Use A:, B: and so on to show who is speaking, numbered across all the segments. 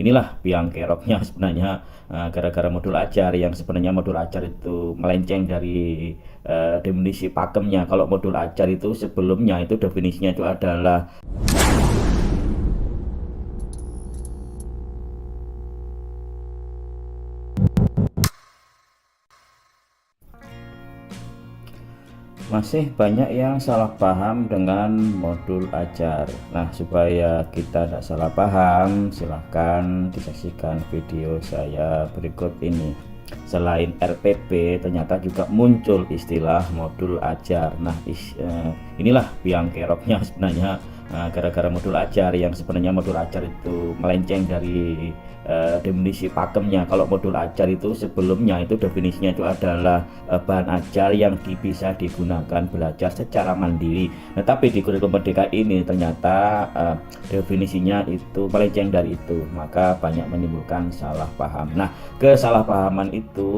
A: inilah biang keroknya sebenarnya, gara-gara modul ajar yang sebenarnya modul ajar itu melenceng dari definisi pakemnya. Kalau modul ajar itu sebelumnya itu definisinya itu adalah masih banyak yang salah paham dengan modul ajar. Nah, supaya kita tidak salah paham, silahkan disaksikan video saya berikut ini. Selain RPP, ternyata juga muncul istilah modul ajar. Nah, inilah biang keroknya sebenarnya, gara-gara modul ajar yang sebenarnya modul ajar itu melenceng dari definisi pakemnya. Kalau modul ajar itu sebelumnya itu definisinya itu adalah bahan ajar yang bisa digunakan belajar secara mandiri. Nah, tapi di kurikulum Merdeka ini ternyata definisinya itu melenceng dari itu, maka banyak menimbulkan salah paham. Nah, kesalahpahaman itu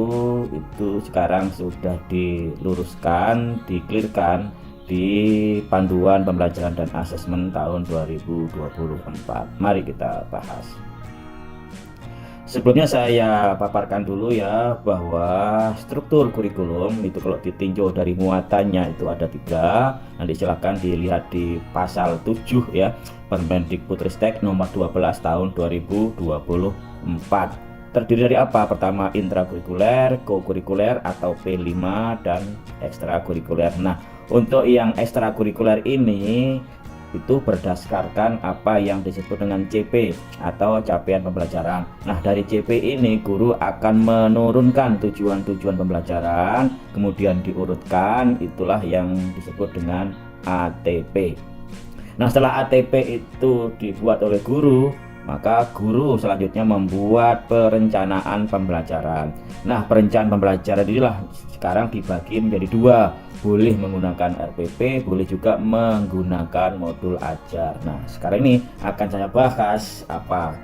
A: sekarang sudah diluruskan, diklirkan di panduan pembelajaran dan asesmen tahun 2024. Mari kita bahas. Sebelumnya saya paparkan dulu ya bahwa struktur kurikulum itu kalau ditinjau dari muatannya itu ada 3. Nanti silahkan dilihat di pasal 7 ya, Permendikbudristek nomor 12 tahun 2024. Terdiri dari apa? Pertama, intrakurikuler, kokurikuler atau P5, dan ekstrakurikuler. Nah, untuk yang ekstrakurikuler ini itu berdasarkan apa yang disebut dengan CP atau capaian pembelajaran. Nah, dari CP ini guru akan menurunkan tujuan-tujuan pembelajaran, kemudian diurutkan, itulah yang disebut dengan ATP. Nah, setelah ATP itu dibuat oleh guru, maka guru selanjutnya membuat perencanaan pembelajaran. Nah, perencanaan pembelajaran inilah sekarang dibagi menjadi 2, boleh menggunakan RPP, boleh juga menggunakan modul ajar. Nah, sekarang ini akan saya bahas apa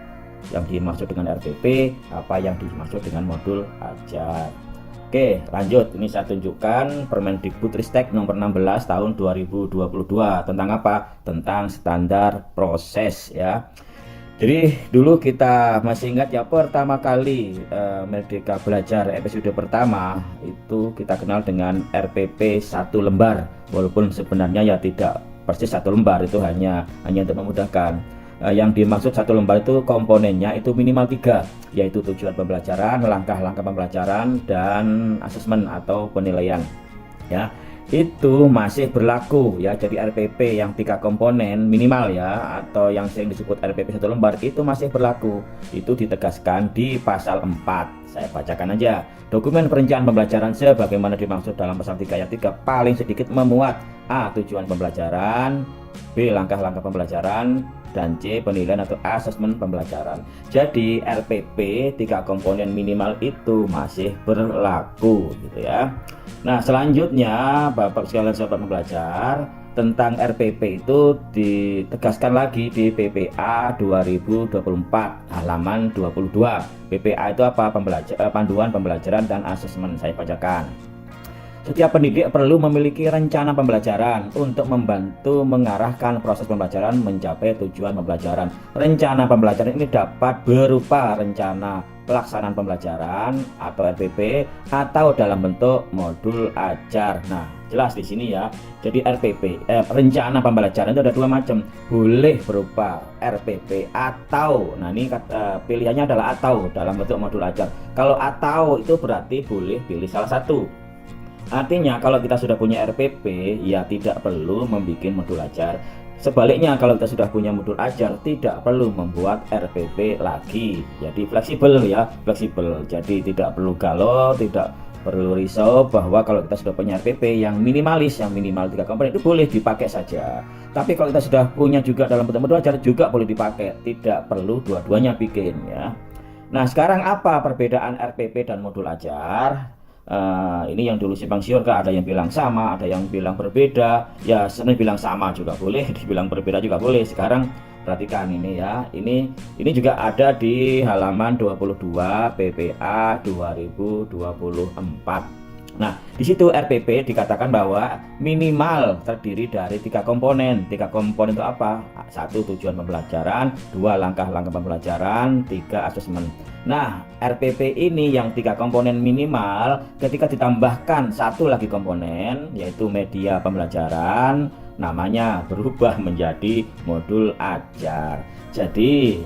A: yang dimaksud dengan RPP, apa yang dimaksud dengan modul ajar. Oke, lanjut. Ini saya tunjukkan Permendikbudristek nomor 16 tahun 2022 tentang apa? Tentang standar proses ya. Jadi dulu kita masih ingat ya, pertama kali Merdeka Belajar episode pertama itu kita kenal dengan RPP 1 lembar, walaupun sebenarnya ya tidak persis 1 lembar, itu hanya untuk memudahkan. Yang dimaksud 1 lembar itu komponennya itu minimal 3, yaitu tujuan pembelajaran, langkah-langkah pembelajaran, dan asesmen atau penilaian ya. Itu masih berlaku ya. Jadi RPP yang 3 komponen minimal ya, atau yang sering disebut RPP 1 lembar, itu masih berlaku. Itu ditegaskan di pasal 4. Saya bacakan aja. Dokumen perencanaan pembelajaran sebagaimana dimaksud dalam pasal 3 ayat 3 paling sedikit memuat A. Tujuan pembelajaran, B. Langkah-langkah pembelajaran, dan C. Penilaian atau asesmen pembelajaran. Jadi RPP 3 komponen minimal itu masih berlaku gitu ya. Nah, selanjutnya Bapak sekalian sahabat pembelajar, tentang RPP itu ditegaskan lagi di PPA 2024 halaman 22. PPA itu apa? Panduan pembelajaran dan asesmen. Saya bacakan. Setiap pendidik perlu memiliki rencana pembelajaran untuk membantu mengarahkan proses pembelajaran mencapai tujuan pembelajaran. Rencana pembelajaran ini dapat berupa rencana pelaksanaan pembelajaran atau RPP atau dalam bentuk modul ajar. Nah, jelas di sini ya. Jadi RPP, rencana pembelajaran itu ada 2 macam. Boleh berupa RPP atau, nah ini pilihannya adalah atau dalam bentuk modul ajar. Kalau atau itu berarti boleh pilih salah satu. Artinya kalau kita sudah punya RPP ya tidak perlu membuat modul ajar. Sebaliknya kalau kita sudah punya modul ajar tidak perlu membuat RPP lagi. Jadi fleksibel ya, fleksibel. Jadi tidak perlu galau, tidak perlu risau bahwa kalau kita sudah punya RPP yang minimalis, yang minimal 3 komponen itu boleh dipakai saja. Tapi kalau kita sudah punya juga dalam bentuk modul ajar juga boleh dipakai. Tidak perlu dua-duanya bikin ya. Nah, sekarang apa perbedaan RPP dan modul ajar? Ini yang dulu simpang siur, ada yang bilang sama, ada yang bilang berbeda. Ya sebenarnya bilang sama juga boleh, dibilang berbeda juga boleh. Sekarang perhatikan ini ya, ini juga ada di halaman 22 PPA 2024. Nah, di situ RPP dikatakan bahwa minimal terdiri dari 3 komponen. 3 komponen itu apa? 1. Tujuan pembelajaran, 2. Langkah-langkah pembelajaran, 3. Asesmen. Nah, RPP ini yang 3 komponen minimal ketika ditambahkan 1 lagi komponen, yaitu media pembelajaran, namanya berubah menjadi modul ajar. Jadi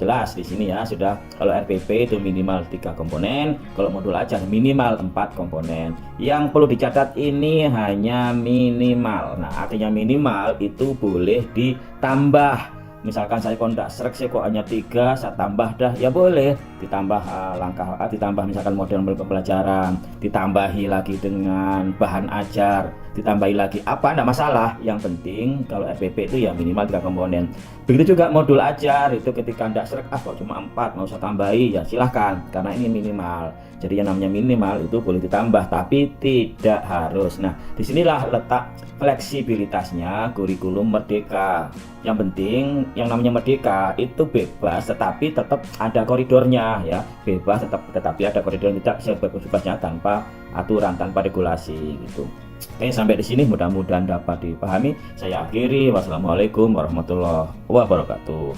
A: jelas di sini ya sudah, kalau RPP itu minimal 3 komponen, kalau modul ajar minimal 4 komponen. Yang perlu dicatat ini hanya minimal. Nah, artinya minimal itu boleh ditambah. Misalkan saya kondak serak saya kok hanya 3, saya tambah dah, ya boleh ditambah langkah ditambah misalkan model pembelajaran, ditambahi lagi dengan bahan ajar, ditambahi lagi apa, enggak masalah. Yang penting kalau RPP itu ya minimal 3 komponen. Begitu juga modul ajar itu ketika enggak serak kok cuma 4 mau usah tambahi, ya silahkan karena ini minimal. Jadi yang namanya minimal itu boleh ditambah tapi tidak harus. Nah, disinilah letak fleksibilitasnya kurikulum merdeka. Yang penting yang namanya merdeka itu bebas tetapi tetap ada koridornya ya, bebas tetapi ada koridornya, tidak sebebas-bebasnya tanpa aturan, tanpa regulasi gitu. Oke, sampai di sini mudah-mudahan dapat dipahami. Saya akhiri. Wassalamualaikum warahmatullahi wabarakatuh.